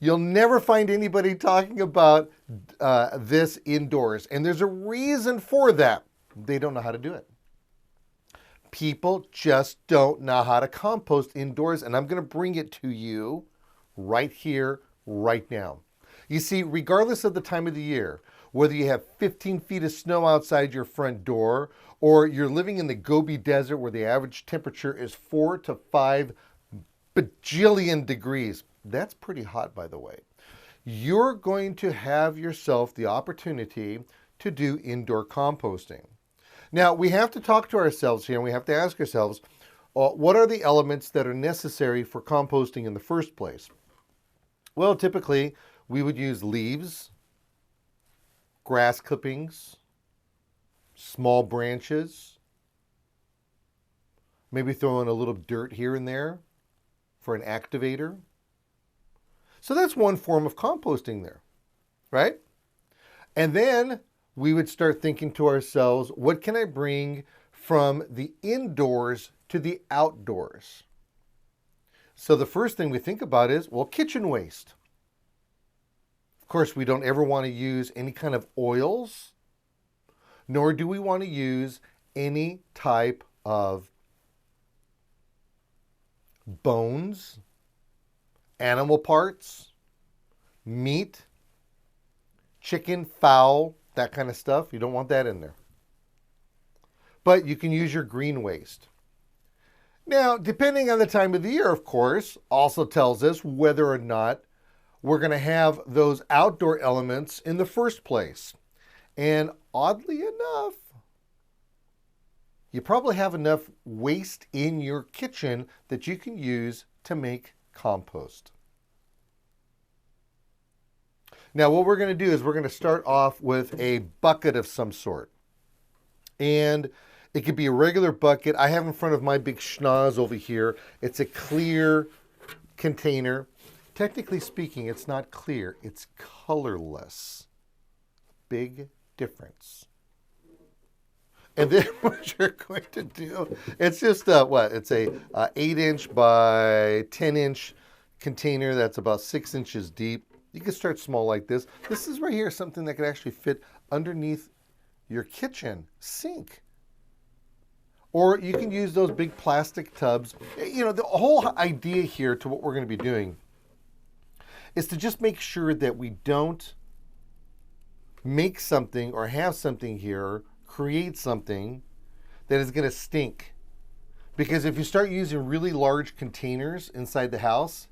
You'll never find anybody talking about this indoors. And there's a reason for that. They don't know how to do it. People just don't know how to compost indoors. And I'm going to bring it to you right here, right now. You see, regardless of the time of the year, whether you have 15 feet of snow outside your front door, or you're living in the Gobi Desert where the average temperature is 4 to 5 bajillion degrees. That's pretty hot, by the way. You're going to have yourself the opportunity to do indoor composting. Now, we have to talk to ourselves here, and we have to ask ourselves, what are the elements that are necessary for composting in the first place? Well, typically, we would use leaves, grass clippings, small branches, maybe throw in a little dirt here and there for an activator. So that's one form of composting there, right? And then we would start thinking to ourselves, what can I bring from the indoors to the outdoors? So the first thing we think about is, well, kitchen waste. Of course, we don't ever want to use any kind of oils, nor do we want to use any type of bones, animal parts, meat, chicken, fowl, that kind of stuff. You don't want that in there. But you can use your green waste. Now, depending on the time of the year, of course, also tells us whether or not we're going to have those outdoor elements in the first place. And oddly enough, you probably have enough waste in your kitchen that you can use to make compost. Now, what we're going to do is we're going to start off with a bucket of some sort. And it could be a regular bucket. I have in front of my big schnoz over here. It's a clear container. Technically speaking, it's not clear. It's colorless. Big difference. And then what you're going to do, it's just it's a 8-inch by 10-inch container that's about 6 inches deep. You can start small like this. This is right here something that could actually fit underneath your kitchen sink. Or you can use those big plastic tubs. You know, the whole idea here to what we're going to be doing is to just make sure that we don't make something or have something here, create something that is going to stink. Because if you start using really large containers inside the house,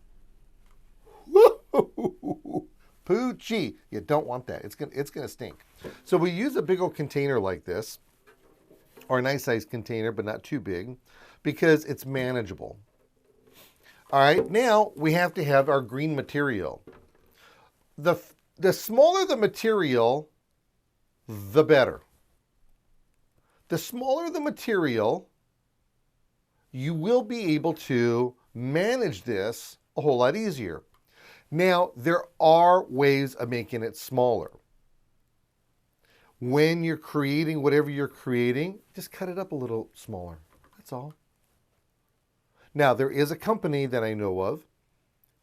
poochie, you don't want that. It's gonna stink. So we use a big old container like this, or a nice sized container, but not too big, because it's manageable. All right, now we have to have our green material. The smaller the material, the better. The smaller the material, you will be able to manage this a whole lot easier. Now, there are ways of making it smaller. When you're creating whatever you're creating, just cut it up a little smaller. That's all. Now, there is a company that I know of,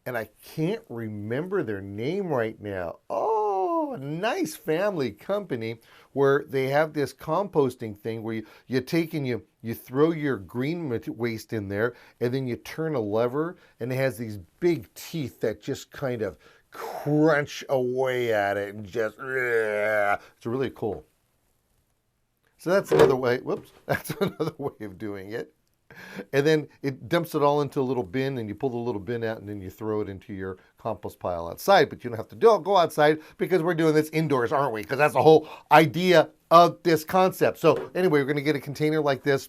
and I can't remember their name right now. Oh, a nice family company where they have this composting thing where you take and you throw your green waste in there, and then you turn a lever, and it has these big teeth that just kind of crunch away at it, and just, it's really cool. So that's another way, that's another way of doing it. And then it dumps it all into a little bin, and you pull the little bin out, and then you throw it into your compost pile outside. But you don't have to go outside, because we're doing this indoors, aren't we? Because that's the whole idea of this concept. So anyway, we're going to get a container like this.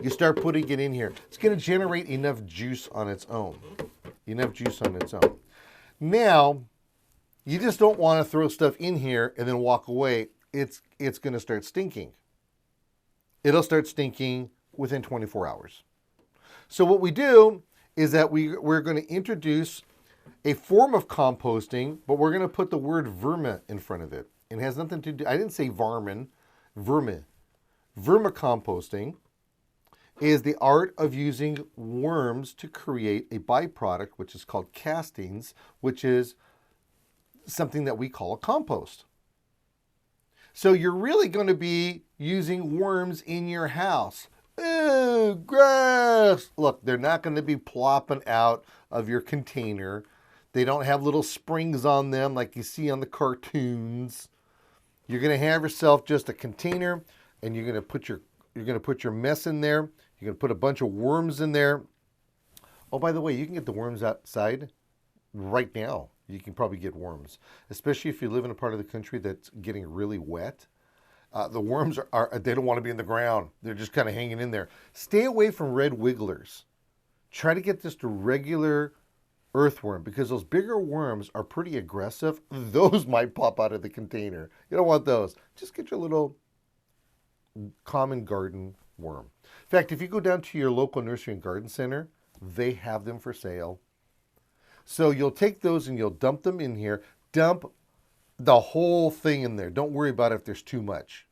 You start putting it in here. It's going to generate enough juice on its own. Now, you just don't want to throw stuff in here and then walk away. It's going to start stinking. It'll start stinking within 24 hours. So what we do is that we're going to introduce a form of composting, but we're going to put the word vermi in front of it. It has nothing to do, I didn't say varmin, vermi. Vermicomposting is the art of using worms to create a byproduct, which is called castings, which is something that we call a compost. So you're really going to be using worms in your house. Ew, gross. Look, they're not going to be plopping out of your container. They don't have little springs on them like you see on the cartoons. You're going to have yourself just a container, and you're going to put your mess in there. You're going to put a bunch of worms in there. Oh, by the way, you can get the worms outside right now. You can probably get worms, especially if you live in a part of the country that's getting really wet. The worms they don't want to be in the ground. They're just kind of hanging in there. Stay away from red wigglers. Try to get just a regular earthworm, because those bigger worms are pretty aggressive. Those might pop out of the container. You don't want those. Just get your little common garden worm. In fact, if you go down to your local nursery and garden center, they have them for sale. So you'll take those and you'll dump them in here. Dump the whole thing in there. Don't worry about if there's too much,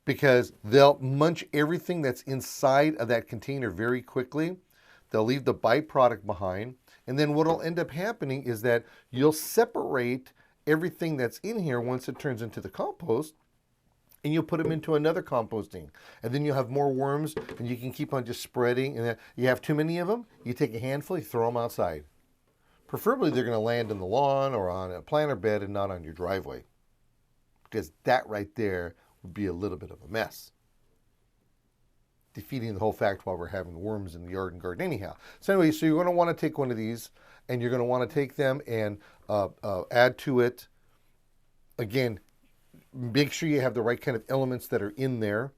because they'll munch everything that's inside of that container very quickly. They'll leave the byproduct behind. And then what will end up happening is that you'll separate everything that's in here once it turns into the compost, and you'll put them into another composting. And then you'll have more worms, and you can keep on just spreading. And then you have too many of them, you take a handful, you throw them outside. Preferably they're going to land in the lawn or on a planter bed and not on your driveway, because that right there would be a little bit of a mess, defeating the whole fact while we're having worms in the yard and garden anyhow. So anyway, so you're going to want to take one of these, and you're going to want to take them and add to it. Again, make sure you have the right kind of elements that are in there.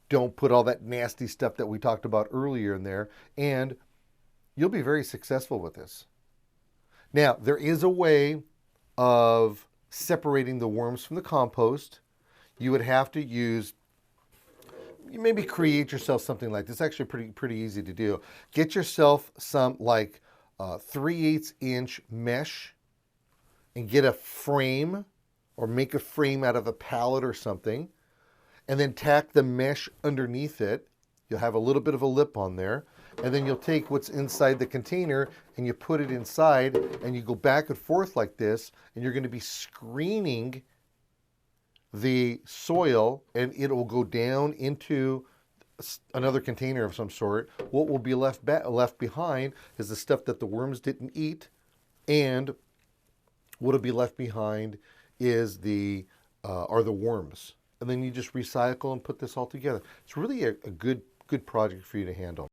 Don't put all that nasty stuff that we talked about earlier in there, and you'll be very successful with this. Now, there is a way of separating the worms from the compost. You would have to use, you maybe create yourself something like this. It's actually pretty easy to do. Get yourself some like 3/8 inch mesh, and get a frame, or make a frame out of a pallet or something, and then tack the mesh underneath it. You'll have a little bit of a lip on there, and then you'll take what's inside the container and you put it inside, and you go back and forth like this, and you're going to be screening the soil, and it will go down into another container of some sort. What will be left behind is the stuff that the worms didn't eat, and what will be left behind is are the worms. And then you just recycle and put this all together. It's really a good project for you to handle.